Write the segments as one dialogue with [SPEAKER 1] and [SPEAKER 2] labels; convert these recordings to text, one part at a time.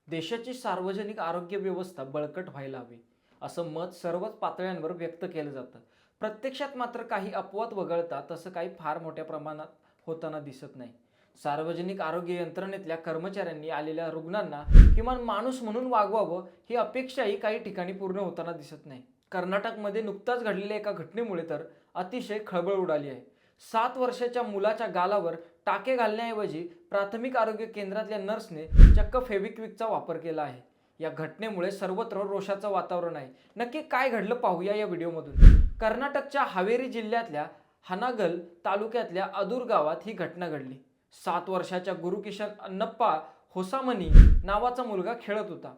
[SPEAKER 1] देशाची सार्वजनिक आरोग्य व्यवस्था बळकट व्हायला हवी असं मत सर्वच पातळ्यांवर व्यक्त केलं जातं. प्रत्यक्षात मात्र काही अपवाद वगळता तसं काही फार मोठ्या प्रमाणात होताना दिसत नाही. सार्वजनिक आरोग्य यंत्रणेतल्या कर्मचाऱ्यांनी आलेल्या रुग्णांना किमान माणूस म्हणून वागवावं ही अपेक्षाही काही ठिकाणी पूर्ण होताना दिसत नाही. कर्नाटकमध्ये नुकताच घडलेल्या एका घटनेमुळे तर अतिशय खळबळ उडाली आहे. 7 वर्षाच्या मुलाच्या गालावर टाके घालण्याऐवजी प्राथमिक आरोग्य केंद्रातल्या नर्सने चक्क फेविक्विकचा वापर केला आहे. या घटनेमुळे सर्वत्र रोषाचं वातावरण आहे. नक्की काय घडलं पाहूया या व्हिडिओमधून. कर्नाटकच्या हावेरी जिल्ह्यातल्या हानागल तालुक्यातल्या अदूर गावात ही घटना घडली. 7 वर्षाच्या गुरुकिशन अन्नप्पा होसामनी नावाचा मुलगा खेळत होता.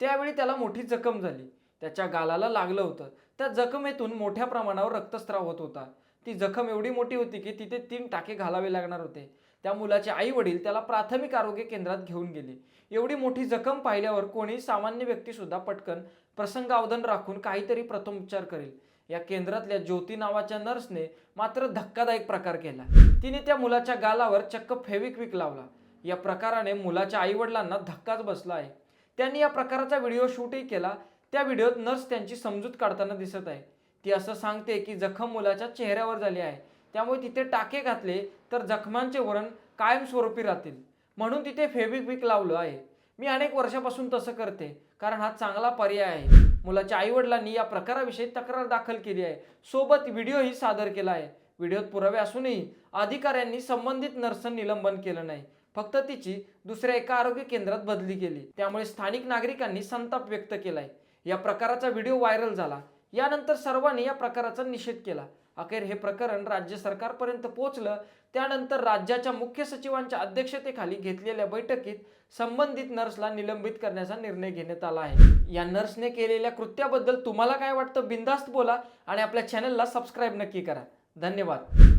[SPEAKER 1] त्यावेळी त्याला मोठी जखम झाली. त्याच्या गालाला लागलं होतं. त्या जखमेतून मोठ्या प्रमाणावर रक्तस्राव होत होता. ती जखम एवढी मोठी होती की तिथे 3 टाके घालावे लागणार होते. त्या मुलाचे आई वडील त्याला प्राथमिक आरोग्य केंद्रात घेऊन गेले. एवढी मोठी जखम पाहिल्यावर कोणी सामान्य व्यक्ती सुद्धा पटकन प्रसंगावधान राखून काहीतरी प्रथमोपचार करेल. या केंद्रातल्या ज्योती नावाच्या नर्सने मात्र धक्कादायक प्रकार केला. तिने त्या मुलाच्या गालावर चक्क फेविक्विक लावला. या प्रकाराने मुलाच्या आई वडिलांना धक्काच बसला आहे. त्यांनी या प्रकाराचा व्हिडिओ शूटही केला. त्या व्हिडिओत नर्स त्यांची समजूत काढताना दिसत आहे. ती असं सांगते की जखम मुलाच्या चेहऱ्यावर झाली आहे, त्यामुळे तिथे टाके घातले तर जखमांचे वरण कायमस्वरूपी राहतील, म्हणून तिथे फेविक्विक लावलं आहे. मी अनेक वर्षापासून तसं करते कारण हा चांगला पर्याय आहे. मुलाच्या आईवडिलांनी या प्रकाराविषयी तक्रार दाखल केली आहे. सोबत व्हिडिओही सादर केला आहे. व्हिडिओत पुरावे असूनही अधिकाऱ्यांनी संबंधित नर्सचं निलंबन केलं नाही, फक्त तिची दुसऱ्या एका आरोग्य केंद्रात बदली केली. त्यामुळे स्थानिक नागरिकांनी संताप व्यक्त केलाय. या प्रकाराचा व्हिडिओ व्हायरल झाला. यानंतर सर्वांनी या प्रकाराचा निषेध केला. अखेर हे प्रकरण राज्य सरकारपर्यंत पोहोचलं. त्यानंतर राज्याच्या मुख्य सचिवांच्या अध्यक्षतेखाली घेतलेल्या बैठकीत संबंधित नर्सला निलंबित करण्याचा निर्णय घेण्यात आला आहे. या नर्सने केलेल्या कृत्याबद्दल तुम्हाला काय वाटतं बिनधास्त बोला आणि आपल्या चॅनलला सबस्क्राईब नक्की करा. धन्यवाद.